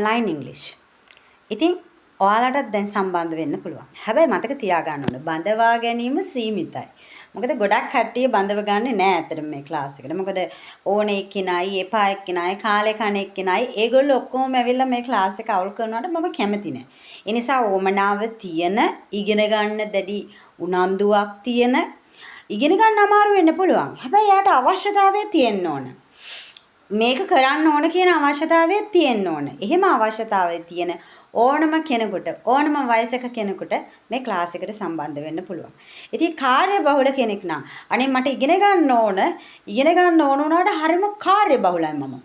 online English. ඉතින් ඔයාලටත් දැන් සම්බන්ධ වෙන්න පුළුවන්. හැබැයි මතක තියාගන්න ඕන බඳවා ගැනීම සීමිතයි. මොකද ගොඩක් කට්ටිය බඳව ගන්නේ නැහැ අතරම මේ ක්ලාස් එකට. මොකද ඕන එක්කිනයි, එපා එක්කිනයි, කාලේ කන එක්කිනයි ඒගොල්ලෝ ඔක්කොම ඇවිල්ලා මේ ක්ලාස් එක අවුල් කරනවට මම කැමති නැහැ. ඒ නිසා ඕමනාව තියෙන, ඉගෙන ගන්න දැඩි උනන්දුවක් තියෙන, ඉගෙන ගන්න අමාරු වෙන්න පුළුවන්. හැබැයි යාට අවශ්‍යතාවය තියෙන්න ඕන. මේක කරන්න ඕන කියන අවශ්‍යතාවය තියෙන්න ඕන. එහෙම අවශ්‍යතාවය තියෙන ඕනම කෙනෙකුට ඕනම වයසක කෙනෙකුට මේ ක්ලාස් එකට සම්බන්ධ වෙන්න පුළුවන්. ඉතින් කාර්යබහුල කෙනෙක් නම් අනේ මට ඉගෙන ගන්න ඕන උනාට හරිම කාර්යබහුලයි මම.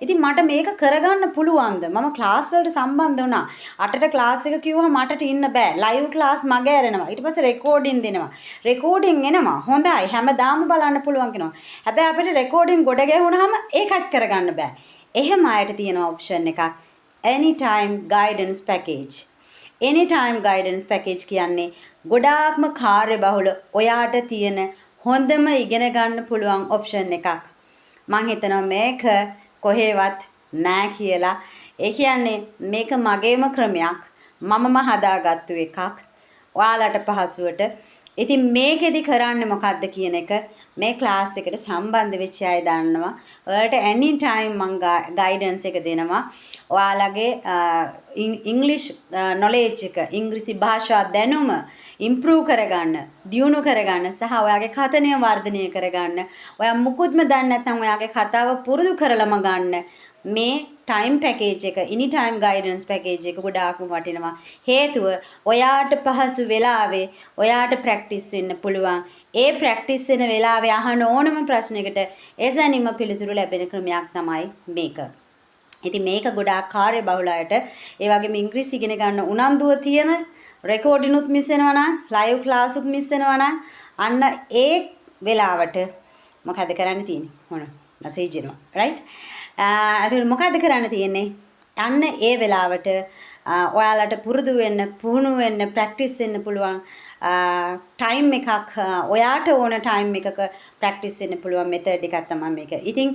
ඉතින් මට මේක කරගන්න පුළුවන්ද? මම ක්ලාස් වලට සම්බන්ධ වුණා. 8ට ක්ලාස් එක කිව්වම මට ඉන්න බෑ. ලයිව් ක්ලාස් මගේ ඇරෙනවා. ඊට පස්සේ රෙකෝඩින් දෙනවා. රෙකෝඩින් එනවා. හොඳයි. හැමදාම බලන්න පුළුවන් කෙනා. හැබැයි අපිට රෙකෝඩින් ගොඩ ගැහුණාම ඒකත් කරගන්න බෑ. එහෙම අයට තියෙන ඔප්ෂන් එකක් anytime guidance package. anytime guidance package කියන්නේ ගොඩාක්ම කාර්යබහුල ඔයාට තියෙන හොඳම ඉගෙන ගන්න පුළුවන් ඔප්ෂන් එකක්. මම හිතනවා මේක කොහෙවත් නැහැ කියලා. ඒ කියන්නේ මේක මගේම ක්‍රමයක්. මමම හදාගත්තු එකක්. ඔයාලට පහසුවට. ඉතින් මේකෙදි කරන්නේ මොකද්ද කියන එක මේ ක්ලාස් එකට සම්බන්ධ වෙච්ච අය දන්නවා. ඔයාලට anytime මම ගයිඩන්ස් එක දෙනවා. ඔයාලගේ ඉංග්‍රීසි knowledge එක, ඉංග්‍රීසි භාෂා දැනුම improve කරගන්න, දියුණු කරගන්න සහ ඔයාගේ කතනය වර්ධනය කරගන්න. ඔයා මුකුත්ම දන්නේ නැත්නම් ඔයාගේ කතාව පුරුදු කරලම ගන්න. මේ time package එක, anytime guidance package එක ගොඩාක්ම වටිනවා. හේතුව ඔයාට පහසු වෙලාවේ ඔයාට practice වෙන්න පුළුවන්. ඒ practice වෙන වෙලාවේ අහන ඕනම ප්‍රශ්නයකට එසැනින්ම පිළිතුරු ලැබෙන ක්‍රමයක් තමයි මේක. ඉතින් මේක ගොඩාක් කාර්යබහුලයට ඒ වගේම ඉංග්‍රීසි ඉගෙන ගන්න උනන්දුව තියෙන රෙකෝඩිනුත් මිස් වෙනවා නම් ලයිව් ක්ලාස් උත් මිස් වෙනවා නම් අන්න ඒ වෙලාවට මොකද කරන්න තියෙන්නේ? මොන මැසේජ් එනවා රයිට්? අතන මොකද කරන්න තියෙන්නේ? අන්න ඒ වෙලාවට ඔයාලට පුරුදු වෙන්න, පුහුණු වෙන්න, ප්‍රැක්ටිස් වෙන්න පුළුවන් ටයිම් එකක් ඔයාට ඕන ටයිම් එකක ප්‍රැක්ටිස් වෙන්න පුළුවන් මෙතඩ් එකක් තමයි මේක. ඉතින්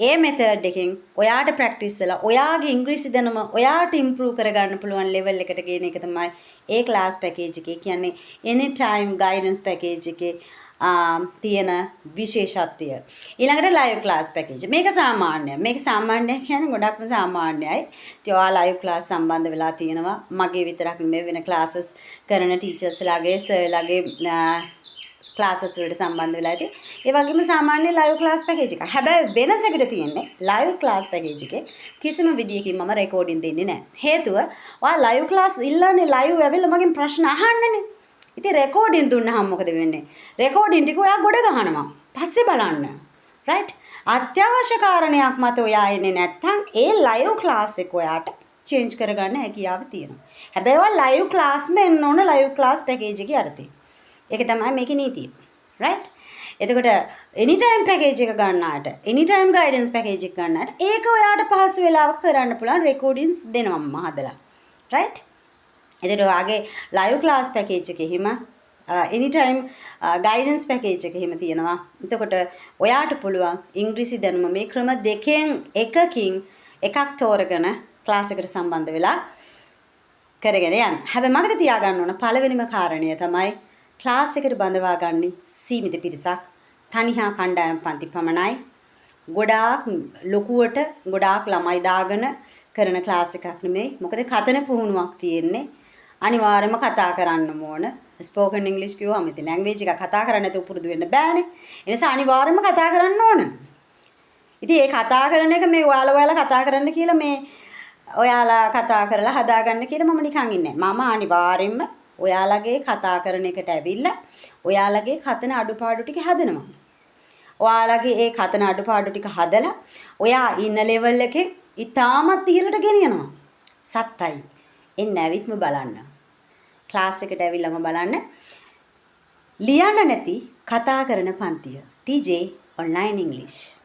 ඒ මෙතඩ් එකෙන් ඔයාට ප්‍රැක්ටිස් වෙලා ඔයාගේ ඉංග්‍රීසි දැනුම ඔයාට ඉම්ප්‍රූව් කරගන්න පුළුවන් ලෙවල් එකට ගේන එක තමයි ඒ ක්ලාස් පැකේජ් එකේ කියන්නේ anytime guidance package එකේ තියෙන විශේෂත්වය. ඊළඟට ලයිව් ක්ලාස් පැකේජ්. මේක සාමාන්‍යයි. මේක සාමාන්‍ය කියන්නේ ගොඩක්ම සාමාන්‍යයි. ඉතින් ඔයා ලයිව් ක්ලාස් සම්බන්ධ වෙලා තියෙනවා. මගේ විතරක් නෙමෙයි වෙන ක්ලාසස් කරන ටීචර්ස්ලාගේ සර්ලාගේ ක්ලාසස් වලට සම්බන්ධ වෙලා ඉතින් ඒ වගේම සාමාන්‍ය ලයිව් ක්ලාස් පැකේජ් එක. හැබැයි වෙනසකට තියෙන්නේ ලයිව් ක්ලාස් පැකේජ් එකේ කිසිම විදියකින් මම රෙකෝඩින් දෙන්නේ නැහැ. හේතුව ඔයා ලයිව් ක්ලාස් ඉල්ලන්නේ ලයිව් ඇවිල්ලා මගෙන් ප්‍රශ්න අහන්නනේ. ඉතින් රෙකෝඩින් දුන්නාම මොකද වෙන්නේ? රෙකෝඩින් ටික ඔයා ගොඩ ගහනවා. පස්සේ බලන්න. රයිට්? අත්‍යවශ්‍ය කාරණයක් මත ඔයා එන්නේ නැත්නම් ඒ ලයිව් ක්ලාස් එක ඔයාට චේන්ජ් කරගන්න හැකියාව තියෙනවා. හැබැයි ඔයා ලයිව් ක්ලාස්ම එන්න ඕන ලයිව් ක්ලාස් පැකේජ් එකේ යටතේ. ඒක තමයි මේකේ නීතිය. රයිට්? එතකොට anytime package එක ගන්නාට, anytime guidance package එක ගන්නාට ඒක ඔයාට පහසු වෙලාවක කරන්න පුළුවන් රෙකෝඩින්ස් දෙනවම හදලා. රයිට්? එතකොට ඔයාගේ live class package එකේ හිම anytime guidance package එකේ හිම තියෙනවා. එතකොට ඔයාට පුළුවන් ඉංග්‍රීසි දැනුම මේ ක්‍රම දෙකෙන් එකකින් එකක් තෝරගෙන ක්ලාස් එකට සම්බන්ධ වෙලා කරගෙන යන්න. හැබැයි මතක තියාගන්න ඕන පළවෙනිම කාරණය තමයි ක්ලාස් එකට බඳවා ගන්න සීමිත පිරිසක් තනිහා කණ්ඩායම් පන්ති පමණයි. ගොඩාක් ලොකුවට ගොඩාක් ළමයි දාගෙන කරන ක්ලාස් එකක් නෙමෙයි. මොකද කතන පුහුණුවක් තියෙන්නේ. අනිවාර්යයෙන්ම කතා කරන්න ඕන. ස්පෝකන් ඉංග්‍රීසි කියුවාම ඉතින් ලැන්ග්වේජ් එක කතා කරන්න නැතුව පුරුදු වෙන්න බෑනේ. ඒ නිසා අනිවාර්යයෙන්ම කතා කරන්න ඕන. ඉතින් ඒ කතා කරන එක මේ ඔයාලා කතා කරන්න කියලා මේ ඔයාලා කතා කරලා හදාගන්න කියලා මම නිකන් ඉන්නේ නැහැ. මම අනිවාර්යයෙන්ම ඔයාලගේ කතා කරන එකට ඇවිල්ලා ඔයාලගේ කතන අඩුපාඩු ටික හදනවා. ඔයාලගේ ඒ කතන අඩුපාඩු ටික හදලා ඔයා ඉන්න ලෙවල් එකේ ඉතාමත් ඉහළට ගෙනියනවා. සත්තයි. එන්න ඇවිත්ම බලන්න. ක්ලාස් එකට ඇවිල්ලාම බලන්න. ලියන්න නැති කතා කරන පන්තිය. TJ Online English.